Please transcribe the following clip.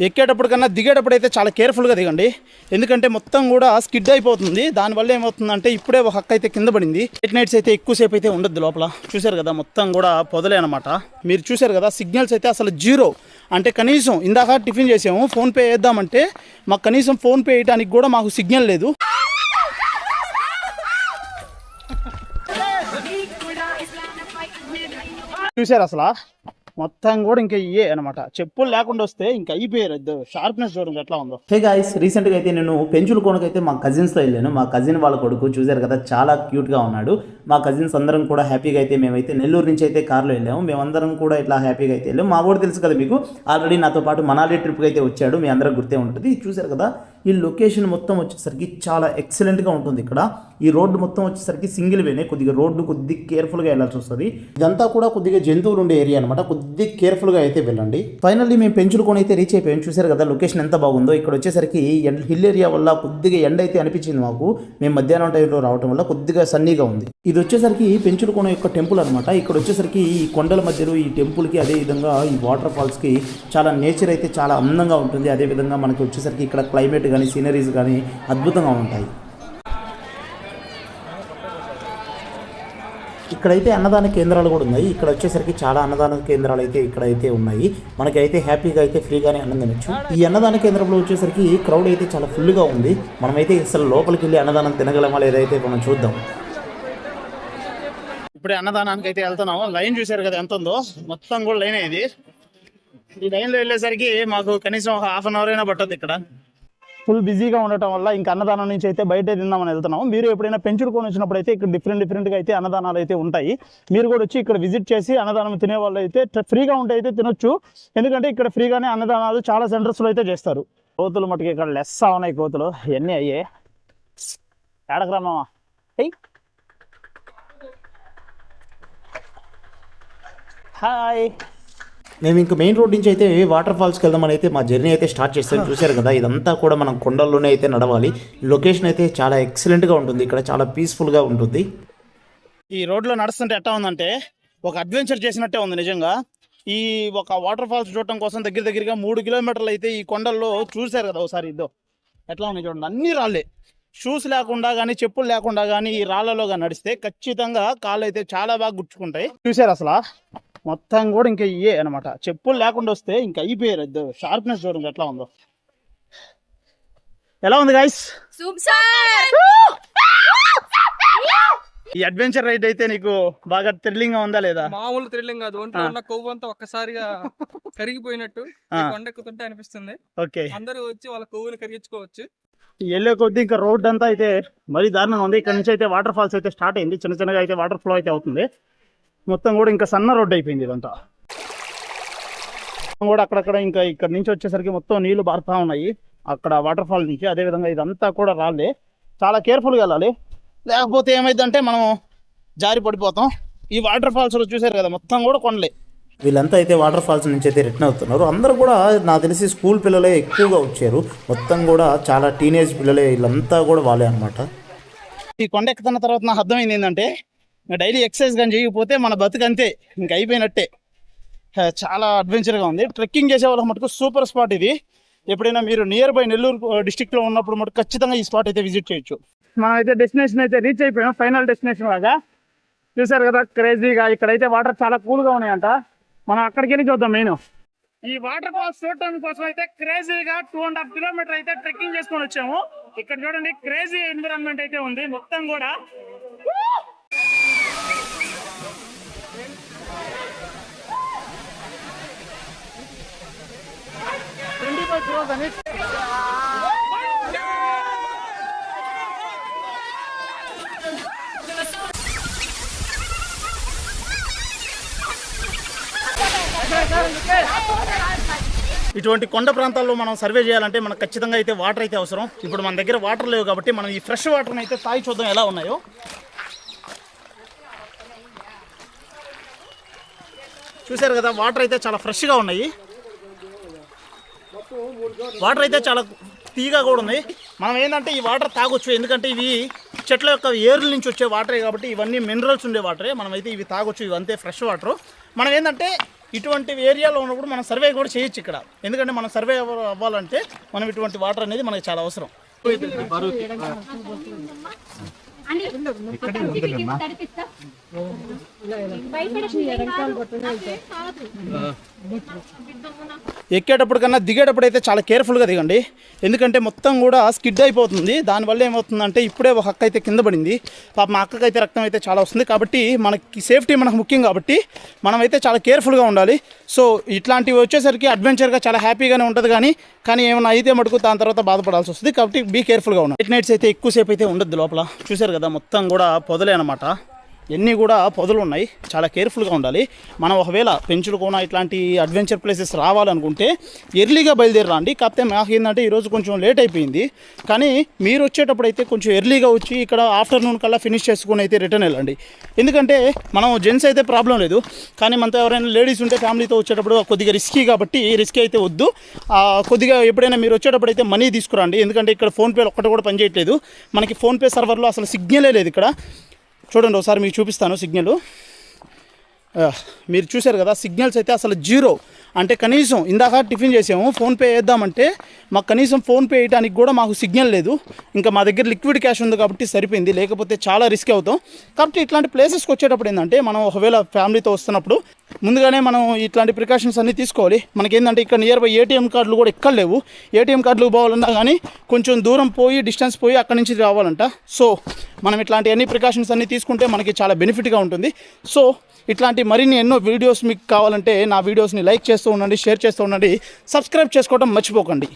ఎక్కేటప్పుడు కన్నా దిగేటప్పుడు అయితే చాలా కేర్ఫుల్గా దిగండి, ఎందుకంటే మొత్తం కూడా స్కిడ్ అయిపోతుంది. దానివల్ల ఏమవుతుందంటే ఇప్పుడే ఒక హక్క అయితే కింద పడింది. లేట్ నైట్స్ అయితే ఎక్కువసేపు అయితే ఉండద్దు లోపల. చూశారు కదా మొత్తం కూడా పొదలే అనమాట. మీరు చూశారు కదా సిగ్నల్స్ అయితే అసలు జీరో. అంటే కనీసం ఇందాక టిఫిన్ చేసాము, ఫోన్పే వేద్దామంటే మాకు కనీసం ఫోన్పే వేయడానికి కూడా మాకు సిగ్నల్ లేదు. చూశారు అసలు మొత్తం కూడా ఇంకా ఇయే అనమాట. చెప్పులు లేకుండా వస్తే ఇంకా అయిపోయారు. షార్ప్నెస్ చూడండి ఎట్లా ఉందో. హే గాయ్స్, రీసెంట్గా అయితే నేను పెంచుల కోనకైతే మా కజిన్స్తో వెళ్ళాను. మా కజిన్ వాళ్ళ కొడుకు చూశారు కదా చాలా క్యూట్గా ఉన్నాడు. మా కజిన్స్ అందరం కూడా హ్యాపీగా అయితే మేమైతే నెల్లూరు నుంచి అయితే కార్లో వెళ్ళాము. మేమందరం కూడా ఇట్లా హ్యాపీగా అయితే వెళ్ళాము. మా కూడా తెలుసు కదా మీకు, ఆల్రెడీ నాతో పాటు మనాలి ట్రిప్కి అయితే వచ్చాడు, మీ అందరికి గుర్తే ఉంటుంది. చూశారు కదా ఈ లొకేషన్ మొత్తం వచ్చేసరికి చాలా ఎక్సలెంట్గా ఉంటుంది. ఇక్కడ ఈ రోడ్డు మొత్తం వచ్చేసరికి సింగిల్ వేనే, కొద్దిగా రోడ్డు కొద్దిగా కేర్ఫుల్గా వెళ్ళాల్సి వస్తుంది. ఇదంతా కూడా కొద్దిగా జంతువులు ఉండే ఏరియా అనమాట, కొద్దిగా కేర్ఫుల్గా అయితే వెళ్ళండి. ఫైనల్లీ మేము పెంచులుకొని అయితే రీచ్ అయిపోయాం. చూశారు కదా లొకేషన్ ఎంత బాగుందో. ఇక్కడ వచ్చేసరికి హిల్ ఏరియా వల్ల కొద్దిగా ఎండ అయితే అనిపించింది మాకు. మేము మధ్యాహ్నం టైంలో రావడం వల్ల కొద్దిగా సన్నీగా ఉంది. ఇది వచ్చేసరికి పెంచులుకొన యొక్క టెంపుల్ అనమాట. ఇక్కడ వచ్చేసరికి ఈ కొండల మధ్యలో ఈ టెంపుల్కి, అదే విధంగా ఈ వాటర్ ఫాల్స్కి చాలా నేచర్ అయితే చాలా అందంగా ఉంటుంది. అదేవిధంగా మనకి వచ్చేసరికి ఇక్కడ క్లైమేట్ కానీ సీనరీస్ కానీ అద్భుతంగా ఉంటాయి. ఇక్కడైతే అన్నదాన కేంద్రాలు కూడా ఉన్నాయి. ఇక్కడ వచ్చేసరికి చాలా అన్నదాన కేంద్రాలు అయితే ఇక్కడైతే ఉన్నాయి. మనకైతే హ్యాపీగా అయితే ఫ్రీగానే అన్నం తినొచ్చు. ఈ అన్నదాన కేంద్రంలో వచ్చేసరికి క్రౌడ్ అయితే చాలా ఫుల్గా ఉంది. మనమైతే అసలు లోపలికి వెళ్ళి అన్నదానం తినగలమా లేదైతే మనం చూద్దాం. ఇప్పుడే అన్నదానానికి అయితే వెళ్తున్నాం. లైన్ చూశారు కదా ఎంత ఉందో, మొత్తం కూడా లైన్ ఇది. ఈ లైన్లో వెళ్ళేసరికి మాకు కనీసం ఒక హాఫ్ అన్ అవర్ అయినా పట్టదు. ఇక్కడ ఫుల్ బిజీగా ఉండటం వల్ల ఇంకా అన్నదానం నుంచి అయితే బయటే తిందామని వెళ్తున్నాం. మీరు ఎప్పుడైనా పెంచుడుకొని వచ్చినప్పుడు అయితే ఇక్కడ డిఫరెంట్గా అయితే అన్నదానాలు అయితే ఉంటాయి. మీరు కూడా వచ్చి ఇక్కడ విజిట్ చేసి అన్నదానం తినే వాళ్ళు అయితే ఫ్రీగా ఉంటే అయితే తినొచ్చు. ఎందుకంటే ఇక్కడ ఫ్రీగానే అన్నదానాలు చాలా సెంటర్స్లో అయితే చేస్తారు. కోతులు మటుకు ఇక్కడ లెస్ ఉన్నాయి. కోతులు ఇవన్నీ అయ్యే ఏడకరామా. హాయ్, మేము ఇంకా మెయిన్ రోడ్ నుంచి అయితే వాటర్ ఫాల్స్కి వెళ్దామని అయితే మా జర్నీ అయితే స్టార్ట్ చేస్తాం. చూశారు కదా ఇదంతా కూడా మనం కొండల్లోనే అయితే నడవాలి. లొకేషన్ అయితే చాలా ఎక్సలెంట్గా ఉంటుంది. ఇక్కడ చాలా పీస్ఫుల్గా ఉంటుంది. ఈ రోడ్లో నడుస్తుంటే ఎట్లా ఉందంటే ఒక అడ్వెంచర్ చేసినట్టే ఉంది నిజంగా. ఈ ఒక వాటర్ ఫాల్స్ చూడటం కోసం దగ్గరగా 3 కిలోమీటర్లు అయితే ఈ కొండల్లో చూశారు కదా ఒకసారి. ఇద్దో ఎట్లా ఉన్నాయి చూడండి, అన్ని రాళ్ళే. షూస్ లేకుండా కానీ చెప్పులు లేకుండా కానీ ఈ రాళ్లలో కానీ నడిస్తే ఖచ్చితంగా కాళ్ళు అయితే చాలా బాగా గుచ్చుకుంటాయి. చూశారు అసలు మొత్తం కూడా ఇంకా ఇయే అనమాట. చెప్పులు లేకుండా వస్తే ఇంకా అయిపోయారు. షార్ప్నెస్ చూడండి ఎట్లా ఉందో. ఎలా ఉంది గైస్? ఈ అడ్వెంచర్ రైడ్ అయితే నీకు బాగా థ్రిల్లింగ్ గా ఉందా లేదా? మామూలు థ్రిల్లింగ్ కాదు, ఒంట్లో ఉన్న కొవ్వు అంతా ఒక్కసారిగా కరిగిపోయినట్టు కొండ ఎక్కుతుంటే అనిపిస్తుంది. ఓకే, అందరూ వచ్చి వాళ్ళ కొవ్వుని కరిగించుకోవచ్చు. వెళ్ళే కొద్ది ఇంకా రోడ్ అంతా అయితే మరీ దారుణంగా ఉంది. ఇక్కడ నుంచి అయితే వాటర్ ఫాల్స్ అయితే స్టార్ట్ అయింది. చిన్నగా అయితే వాటర్ ఫ్లో అయితే అవుతుంది. మొత్తం కూడా ఇంకా సన్న రోడ్డు అయిపోయింది ఇదంతా కూడా. అక్కడక్కడ ఇంకా ఇక్కడ నుంచి వచ్చేసరికి మొత్తం నీళ్లు బారుతా ఉన్నాయి అక్కడ వాటర్ ఫాల్ నుంచి. అదేవిధంగా ఇదంతా కూడా రాళ్ళే, చాలా కేర్ఫుల్గా వెళ్ళాలి, లేకపోతే ఏమైందంటే మనం జారి పడిపోతాం. ఈ వాటర్ ఫాల్స్ చూసారు కదా మొత్తం కూడా కొండలే. వీళ్ళంతా అయితే వాటర్ ఫాల్స్ నుంచి అయితే రిటర్న్ అవుతున్నారు. అందరూ కూడా నాకు తెలిసి స్కూల్ పిల్లలే ఎక్కువగా వచ్చారు. మొత్తం కూడా చాలా టీనేజ్ పిల్లలే, వీళ్ళంతా కూడా వాళ్ళే అనమాట. ఈ కొండ ఎక్కుతున్న తర్వాత నాకు అర్థమైంది ఏంటంటే డైలీ ఎక్సర్సైజ్ కానీ చేయకపోతే మన బతుకంతే ఇంకా అయిపోయినట్టే. చాలా అడ్వెంచర్గా ఉంది. ట్రెక్కింగ్ చేసే వాళ్ళకి మటుకు సూపర్ స్పాట్ ఇది. ఎప్పుడైనా మీరు నియర్ బై నెల్లూరు డిస్టిక్లో ఉన్నప్పుడు మటుకు ఖచ్చితంగా ఈ స్పాట్ అయితే విజిట్ చేయొచ్చు. మనం అయితే డెస్టినేషన్ అయితే రీచ్ అయిపోయాం, ఫైనల్ డెస్టినేషన్ లాగా. చూసారు కదా క్రేజీగా ఇక్కడైతే వాటర్ చాలా కూల్గా ఉన్నాయంట. మనం అక్కడికి వెళ్ళి చూద్దాం. మెయిన్ ఈ వాటర్ ఫాల్స్ చూడటం కోసం అయితే క్రేజీగా 2.5 కిలోమీటర్ అయితే ట్రెక్కింగ్ చేసుకొని వచ్చాము. ఇక్కడ చూడండి క్రేజీ ఎన్విరాన్మెంట్ అయితే ఉంది మొత్తం కూడా. ఇటువంటి కొండ ప్రాంతాల్లో మనం సర్వే చేయాలంటే మనకు ఖచ్చితంగా అయితే వాటర్ అయితే అవసరం. ఇప్పుడు మన దగ్గర వాటర్ లేవు కాబట్టి మనం ఈ ఫ్రెష్ వాటర్ని అయితే తాగి చూద్దాం ఎలా ఉన్నాయో. చూసారు కదా వాటర్ అయితే చాలా ఫ్రెష్గా ఉన్నాయి. వాటర్ అయితే చాలా తీగా కూడా ఉంది. మనం ఏంటంటే ఈ వాటర్ తాగొచ్చు, ఎందుకంటే ఇవి చెట్ల యొక్క ఏర్ల నుంచి వచ్చే వాటరే కాబట్టి ఇవన్నీ మినరల్స్ ఉండే వాటరే. మనమైతే ఇవి తాగొచ్చు, ఇవంతే ఫ్రెష్ వాటర్. మనం ఏంటంటే ఇటువంటి ఏరియాలో ఉన్నప్పుడు మనం సర్వే కూడా చేయొచ్చు ఇక్కడ. ఎందుకంటే మనం సర్వే అవ్వాలంటే మనం ఇటువంటి వాటర్ అనేది మనకి చాలా అవసరం. ఎక్కేటప్పుడు కన్నా దిగేటప్పుడు అయితే చాలా కేర్ఫుల్గా దిగండి, ఎందుకంటే మొత్తం కూడా స్కిడ్ అయిపోతుంది. దానివల్ల ఏమవుతుందంటే ఇప్పుడే ఒక అక్క అయితే కింద పడింది. పాప మా అక్కకి అయితే రక్తం అయితే చాలా వస్తుంది. కాబట్టి మనకి సేఫ్టీ మనకు ముఖ్యం, కాబట్టి మనమైతే చాలా కేర్ఫుల్గా ఉండాలి. సో ఇట్లాంటివి వచ్చేసరికి అడ్వెంచర్గా చాలా హ్యాపీగానే ఉంటుంది, కానీ ఏమైనా అయితే మటుకు దాని తర్వాత బాధపడాల్సి వస్తుంది. కాబట్టి బీ కేర్ఫుల్గా ఉండాలి. నైట్ నైట్స్ అయితే ఎక్కువసేపు అయితే ఉండద్దు లోపల. చూసారు కదా మొత్తం కూడా పొదలే అనమాట, ఎన్ని కూడా పొదలు ఉన్నాయి. చాలా కేర్ఫుల్గా ఉండాలి. మనం ఒకవేళ పెంచులకోన ఇట్లాంటి అడ్వెంచర్ ప్లేసెస్ రావాలనుకుంటే ఎర్లీగా బయలుదేరండి. కాకపోతే మాకు ఏంటంటే ఈరోజు కొంచెం లేట్ అయిపోయింది, కానీ మీరు వచ్చేటప్పుడు అయితే కొంచెం ఎర్లీగా వచ్చి ఇక్కడ ఆఫ్టర్నూన్ కల్లా ఫినిష్ చేసుకుని అయితే రిటర్న్ వెళ్ళండి. ఎందుకంటే మనం జెంట్స్ అయితే ప్రాబ్లం లేదు, కానీ మనతో ఎవరైనా లేడీస్ ఉంటే ఫ్యామిలీతో వచ్చేటప్పుడు కొద్దిగా రిస్కీ, కాబట్టి రిస్క్ అయితే వద్దు. కొద్దిగా ఎప్పుడైనా మీరు వచ్చేటప్పుడు అయితే మనీ తీసుకురండి, ఎందుకంటే ఇక్కడ ఫోన్పేలో ఒక్కటి కూడా పనిచేయట్లేదు. మనకి ఫోన్పే సర్వర్లో అసలు సిగ్నలే లేదు ఇక్కడ. చూడండి ఒకసారి మీకు చూపిస్తాను సిగ్నల్. మీరు చూశారు కదా సిగ్నల్స్ అయితే అసలు జీరో. అంటే కనీసం ఇందాక టిఫిన్ చేసాము, ఫోన్పే వేద్దామంటే మాకు కనీసం ఫోన్పే వేయడానికి కూడా మాకు సిగ్నల్ లేదు. ఇంకా మా దగ్గర లిక్విడ్ క్యాష్ ఉంది కాబట్టి సరిపోయింది, లేకపోతే చాలా రిస్క్ అవుతాం. కాబట్టి ఇట్లాంటి ప్లేసెస్కి వచ్చేటప్పుడు ఏంటంటే మనం ఒకవేళ ఫ్యామిలీతో వస్తున్నప్పుడు ముందుగానే మనం ఇట్లాంటి ప్రికాషన్స్ అన్నీ తీసుకోవాలి. మనకేంటంటే ఇక్కడ నియర్ బై ఏటీఎం కార్డులు కూడా ఎక్కడ లేవు. ఏటీఎం కార్డులు పోవాలన్నా కానీ కొంచెం దూరం పోయి డిస్టెన్స్ పోయి అక్కడి నుంచి రావాలంట. సో మనం ఇట్లాంటి అన్ని ప్రికాషన్స్ అన్నీ తీసుకుంటే మనకి చాలా బెనిఫిట్గా ఉంటుంది. సో ఇట్లాంటి మరిన్ని ఎన్నో వీడియోస్ మీకు కావాలంటే నా వీడియోస్ని లైక్ చేస్తూ ఉండండి, షేర్ చేస్తూ ఉండండి, సబ్స్క్రైబ్ చేసుకోవడం మర్చిపోకండి.